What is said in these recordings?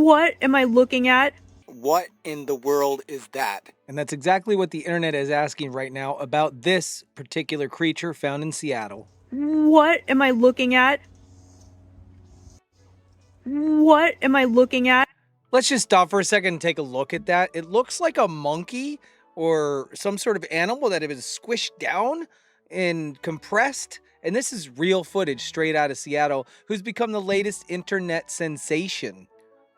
What am I looking at? What in the world is that? And that's exactly what the internet is asking right now about this particular creature found in Seattle. What am I looking at? What am I looking at? Let's just stop for a second and take a look at that. It looks like a monkey or some sort of animal that has been squished down and compressed. And this is real footage straight out of Seattle, who's become the latest internet sensation.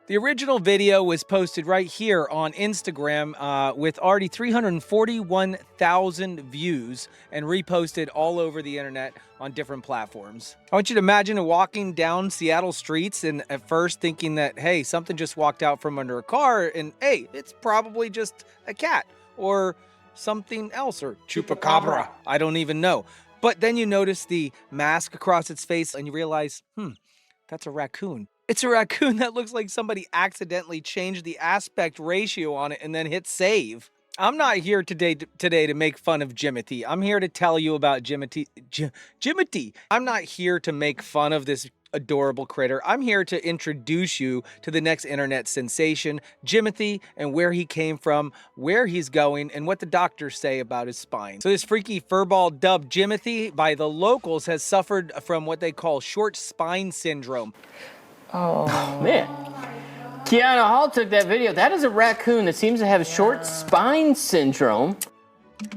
The original video was posted right here on Instagram with already 341,000 views and reposted all over the internet on different platforms. I want you to imagine walking down Seattle streets and at first thinking that, hey, something just walked out from under a car and hey, it's probably just a cat or something else or chupacabra. I don't even know. But then you notice the mask across its face and you realize, that's a raccoon. It's a raccoon that looks like somebody accidentally changed the aspect ratio on it and then hit save. I'm not here today to make fun of Jimothy. I'm here to tell you about Jimothy. Jimothy. I'm not here to make fun of this adorable critter. I'm here to introduce you to the next internet sensation, Jimothy, and where he came from, where he's going, and what the doctors say about his spine. So this freaky furball dubbed Jimothy by the locals has suffered from what they call short spine syndrome. Oh, man. Keanu Hall took that video. That is a raccoon that seems to have short spine syndrome.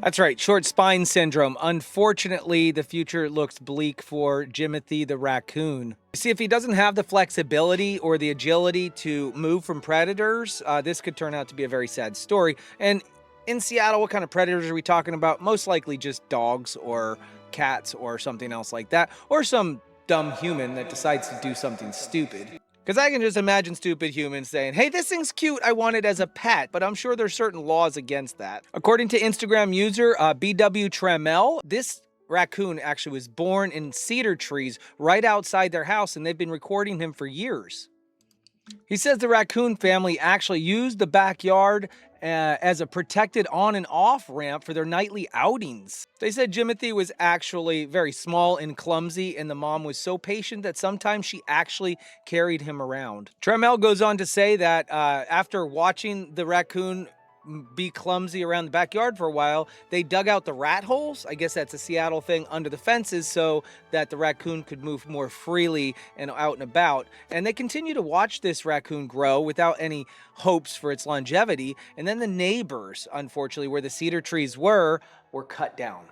That's right, short spine syndrome. Unfortunately, the future looks bleak for Jimothy the raccoon. See, if he doesn't have the flexibility or the agility to move from predators, this could turn out to be a very sad story. And in Seattle, what kind of predators are we talking about? Most likely just dogs or cats or something else like that, or some dumb human that decides to do something stupid. Because I can just imagine stupid humans saying, hey, this thing's cute, I want it as a pet, but I'm sure there's certain laws against that. According to Instagram user BW Tremel, this raccoon actually was born in cedar trees right outside their house, and they've been recording him for years. He says the raccoon family actually used the backyard as a protected on and off ramp for their nightly outings. They said Jimothy was actually very small and clumsy, and the mom was so patient that sometimes she actually carried him around. Tremel goes on to say that after watching the raccoon be clumsy around the backyard for a while, they dug out the rat holes, I guess that's a Seattle thing, under the fences so that the raccoon could move more freely and out and about. And they continue to watch this raccoon grow without any hopes for its longevity. And then the neighbors, unfortunately, where the cedar trees were cut down.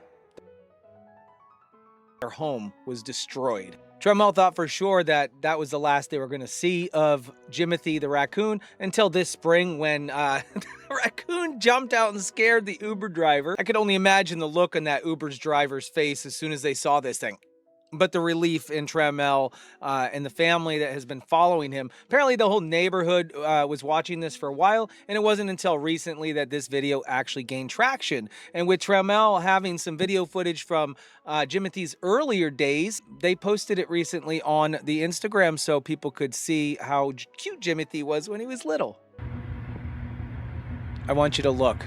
Their home was destroyed. Tremel thought for sure that that was the last they were going to see of Jimothy the raccoon until this spring when the raccoon jumped out and scared the Uber driver. I could only imagine the look on that Uber's driver's face as soon as they saw this thing. But the relief in Tremel and the family that has been following him. Apparently the whole neighborhood was watching this for a while, and it wasn't until recently that this video actually gained traction. And with Tremel having some video footage from Jimothy's earlier days, they posted it recently on the Instagram so people could see how cute Jimothy was when he was little. I want you to look.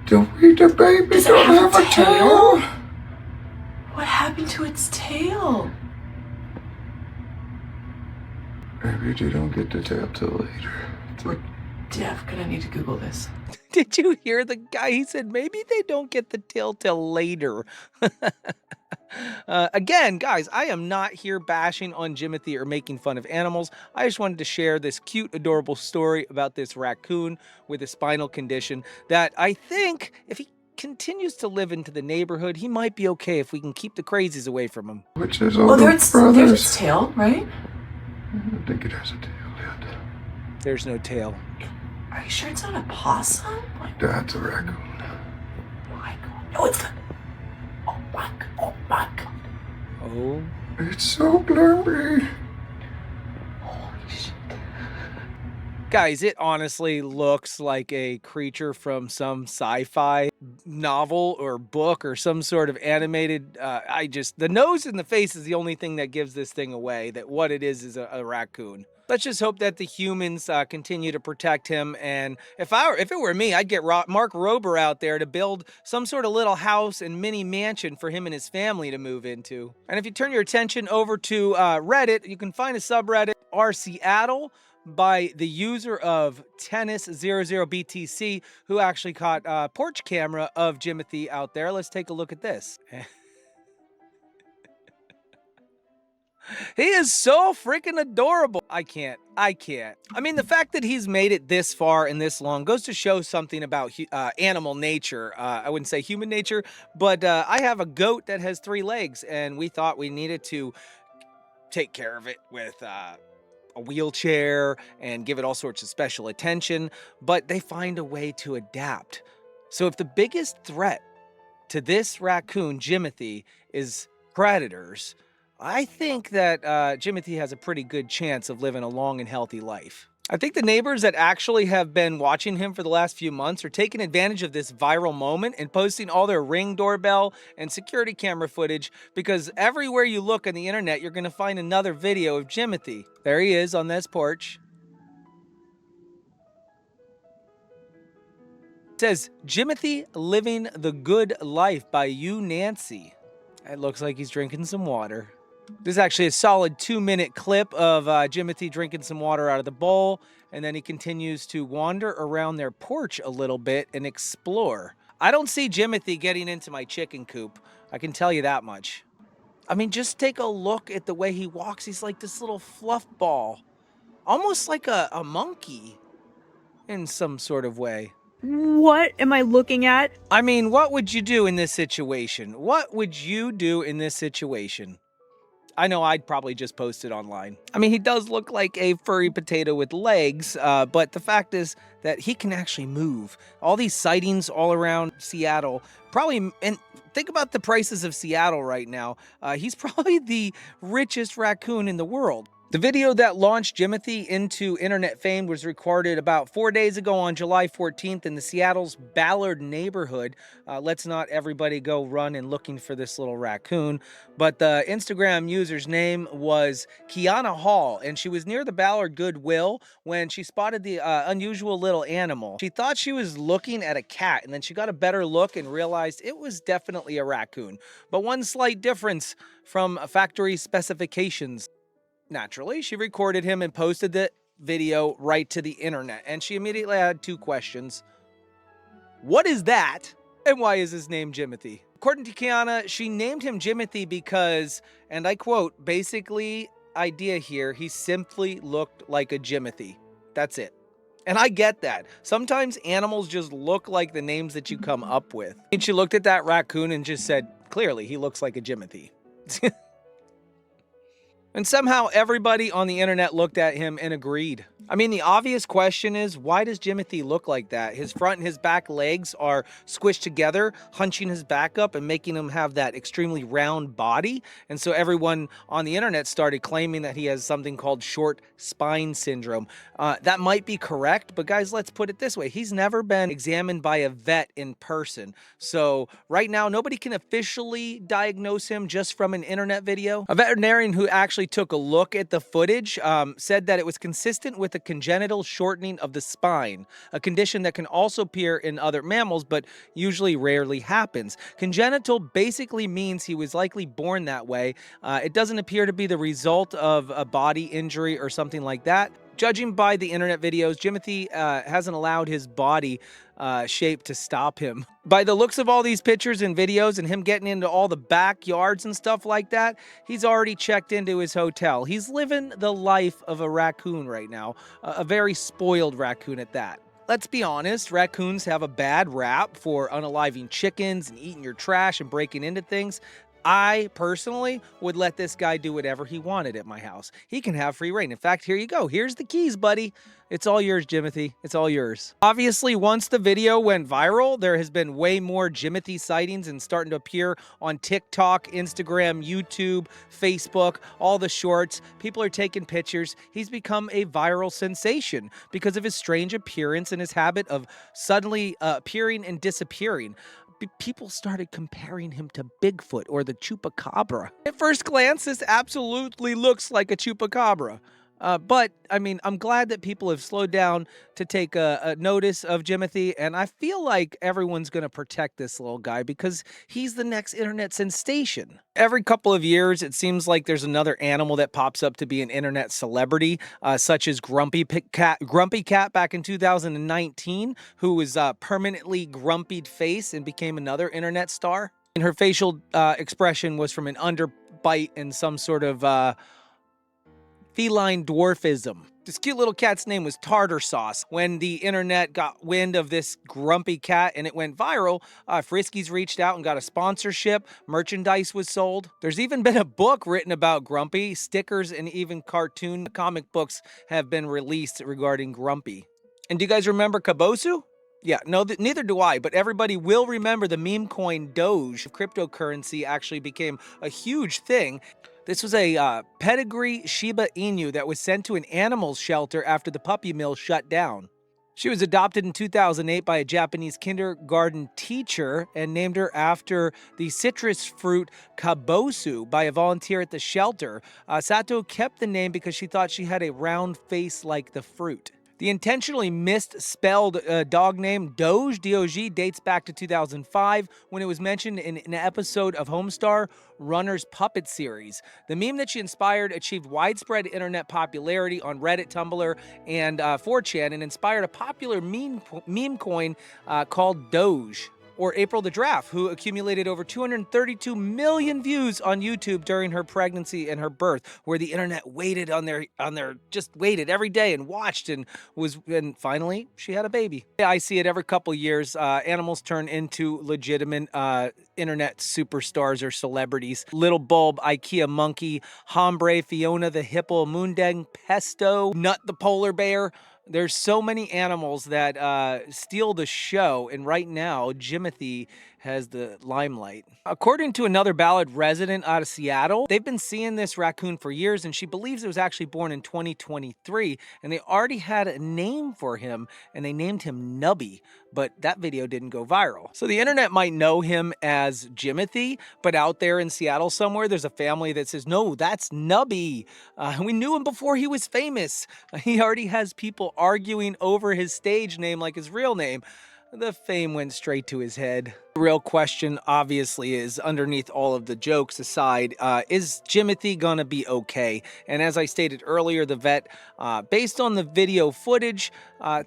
Don't we, the baby don't have a tail? What happened to its tail? Maybe they don't get the tail till later. We're deaf. Gonna need to Google this. Did you hear the guy? He said maybe they don't get the tail till later. Again, guys, I am not here bashing on Jimothy or making fun of animals. I just wanted to share this cute, adorable story about this raccoon with a spinal condition that I think if he continues to live into the neighborhood, he might be okay if we can keep the crazies away from him. Which is all there's its tail, right? I don't think it has a tail yet. There's no tail. Are you sure it's not a possum? That's a raccoon. Oh my god. No, it's not. Oh my god. Oh my god. Oh. It's so blurry. Holy shit. Guys, it honestly looks like a creature from some sci-fi novel or book or some sort of animated, the nose and the face is the only thing that gives this thing away, that what it is a raccoon. Let's just hope that the humans continue to protect him. And if it were me, I'd get Mark Rober out there to build some sort of little house and mini mansion for him and his family to move into. And if you turn your attention over to Reddit, you can find a subreddit, r Seattle. by the user of Tennis00BTC, who actually caught a porch camera of Jimothy out there. Let's take a look at this. He is so freaking adorable. I can't. I mean, the fact that he's made it this far and this long goes to show something about animal nature. I wouldn't say human nature, but I have a goat that has 3 legs, and we thought we needed to take care of it with a wheelchair and give it all sorts of special attention, but they find a way to adapt. So if the biggest threat to this raccoon, Jimothy, is predators, I think that Jimothy has a pretty good chance of living a long and healthy life. I think the neighbors that actually have been watching him for the last few months are taking advantage of this viral moment and posting all their Ring doorbell and security camera footage, because everywhere you look on the internet, you're going to find another video of Jimothy. There he is on this porch. It says, Jimothy Living the Good Life by you, Nancy. It looks like he's drinking some water. This is actually a solid 2-minute clip of Jimothy drinking some water out of the bowl, and then he continues to wander around their porch a little bit and explore. I don't see Jimothy getting into my chicken coop. I can tell you that much. I mean, just take a look at the way he walks. He's like this little fluff ball, almost like a monkey in some sort of way. What am I looking at? I mean, what would you do in this situation? What would you do in this situation? I know I'd probably just post it online. I mean, he does look like a furry potato with legs, but the fact is that he can actually move. All these sightings all around Seattle, probably, and think about the prices of Seattle right now. He's probably the richest raccoon in the world. The video that launched Jimothy into internet fame was recorded about 4 days ago on July 14th in the Seattle's Ballard neighborhood. Let's not everybody go run and looking for this little raccoon, but the Instagram user's name was Kiana Hall, and she was near the Ballard Goodwill when she spotted the unusual little animal. She thought she was looking at a cat, and then she got a better look and realized it was definitely a raccoon, but one slight difference from factory specifications. Naturally, she recorded him and posted the video right to the internet, and she immediately had 2 questions. What is that? And why is his name Jimothy? According to Kiana, she named him Jimothy because, and I quote, basically, idea here, he simply looked like a Jimothy. That's it. And I get that. Sometimes animals just look like the names that you come up with. And she looked at that raccoon and just said, clearly, he looks like a Jimothy. And somehow everybody on the internet looked at him and agreed. I mean, the obvious question is, why does Jimothy look like that? His front and his back legs are squished together, hunching his back up and making him have that extremely round body. And so everyone on the internet started claiming that he has something called short spine syndrome. That might be correct, but guys, let's put it this way. He's never been examined by a vet in person. So right now, nobody can officially diagnose him just from an internet video. A veterinarian who actually took a look at the footage said that it was consistent with a congenital shortening of the spine, a condition that can also appear in other mammals, but usually rarely happens. Congenital basically means he was likely born that way. It doesn't appear to be the result of a body injury or something like that. Judging by the internet videos, Jimothy hasn't allowed his body shape to stop him. By the looks of all these pictures and videos and him getting into all the backyards and stuff like that, he's already checked into his hotel. He's living the life of a raccoon right now, a very spoiled raccoon at that. Let's be honest, raccoons have a bad rap for unaliving chickens and eating your trash and breaking into things. I personally would let this guy do whatever he wanted at my house. He can have free reign. In fact, here you go. Here's the keys, buddy. It's all yours, Jimothy. It's all yours. Obviously, once the video went viral, there has been way more Jimothy sightings and starting to appear on TikTok, Instagram, YouTube, Facebook, all the shorts. People are taking pictures. He's become a viral sensation because of his strange appearance and his habit of suddenly appearing and disappearing. People started comparing him to Bigfoot or the chupacabra. At first glance, this absolutely looks like a chupacabra. But I mean, I'm glad that people have slowed down to take a notice of Jimothy, and I feel like everyone's going to protect this little guy because he's the next internet sensation. Every couple of years, it seems like there's another animal that pops up to be an internet celebrity, such as Grumpy Cat back in 2019, who was permanently grumpied face and became another internet star. And her facial expression was from an underbite and some sort of feline dwarfism. This cute little cat's name was Tartar Sauce. When the internet got wind of this grumpy cat and it went viral, Friskies reached out and got a sponsorship. Merchandise was sold. There's even been a book written about Grumpy. Stickers and even cartoon comic books have been released regarding Grumpy. And do you guys remember Kabosu? Yeah, no, neither do I, but everybody will remember the meme coin Doge. Cryptocurrency actually became a huge thing. This was a pedigree Shiba Inu that was sent to an animal shelter after the puppy mill shut down. She was adopted in 2008 by a Japanese kindergarten teacher and named her after the citrus fruit kabosu by a volunteer at the shelter. Sato kept the name because she thought she had a round face like the fruit. The intentionally misspelled dog name Doge, D-O-G, dates back to 2005 when it was mentioned in an episode of Homestar Runner's Puppet series. The meme that she inspired achieved widespread internet popularity on Reddit, Tumblr, and 4chan and inspired a popular meme coin called Doge. Or April the Giraffe, who accumulated over 232 million views on YouTube during her pregnancy and her birth, where the internet waited just waited every day and watched and finally she had a baby. I see it every couple years. Animals turn into legitimate internet superstars or celebrities. Little Bulb, IKEA Monkey, Hombre, Fiona the Hippo, Moondeng, Pesto, Nut the Polar Bear. There's so many animals that steal the show, and right now, Jimothy has the limelight. According to another Ballard resident out of Seattle, they've been seeing this raccoon for years, and she believes it was actually born in 2023, and they already had a name for him, and they named him Nubby, but that video didn't go viral. So the internet might know him as Jimothy, but out there in Seattle somewhere, there's a family that says, no, that's Nubby. We knew him before he was famous. He already has people arguing over his stage name like his real name. The fame went straight to his head. The real question, obviously, is underneath all of the jokes aside, is Jimothy gonna be okay? And as I stated earlier, the vet, based on the video footage,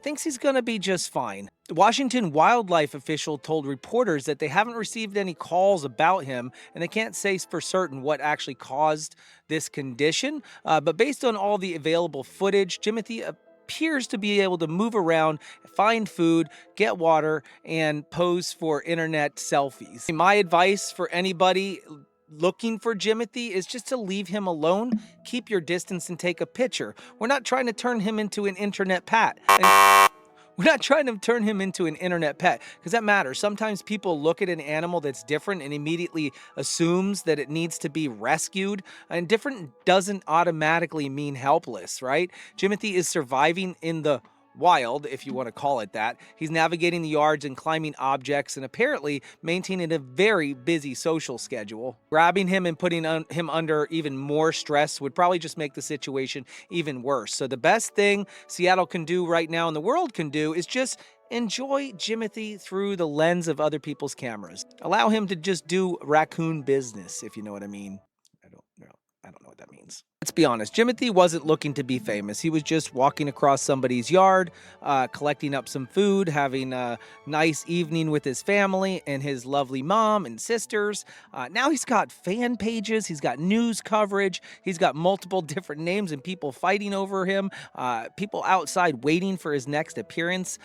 thinks he's gonna be just fine. The Washington wildlife official told reporters that they haven't received any calls about him, and they can't say for certain what actually caused this condition. But based on all the available footage, Jimothy appears to be able to move around, find food, get water, and pose for internet selfies. My advice for anybody looking for Jimothy is just to leave him alone, keep your distance, and take a picture. We're not trying to turn him into an internet pet. We're not trying to turn him into an internet pet, because that matters. Sometimes people look at an animal that's different and immediately assumes that it needs to be rescued, and different doesn't automatically mean helpless, right? Jimothy is surviving in the wild, if you want to call it that. He's navigating the yards and climbing objects and apparently maintaining a very busy social schedule. Grabbing him and putting him under even more stress would probably just make the situation even worse. So the best thing Seattle can do right now and the world can do is just enjoy Jimothy through the lens of other people's cameras. Allow him to just do raccoon business, if you know what I mean. I don't know what that means. Let's be honest, Jimothy wasn't looking to be famous. He was just walking across somebody's yard, collecting up some food, having a nice evening with his family and his lovely mom and sisters. Now he's got fan pages, he's got news coverage, he's got multiple different names and people fighting over him, people outside waiting for his next appearance.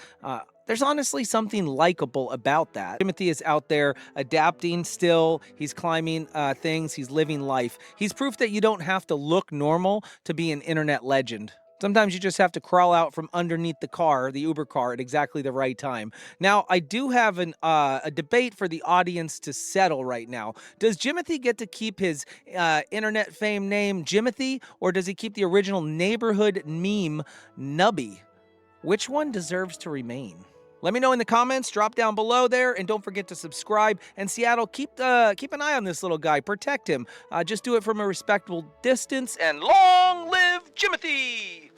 There's honestly something likable about that. Jimothy is out there adapting still. He's climbing things. He's living life. He's proof that you don't have to look normal to be an internet legend. Sometimes you just have to crawl out from underneath the car, the Uber car, at exactly the right time. Now, I do have a debate for the audience to settle right now. Does Jimothy get to keep his internet fame name Jimothy, or does he keep the original neighborhood meme Nubby? Which one deserves to remain? Let me know in the comments, drop down below there, and don't forget to subscribe. And Seattle, keep an eye on this little guy, protect him. Just do it from a respectable distance, and long live Jimothy!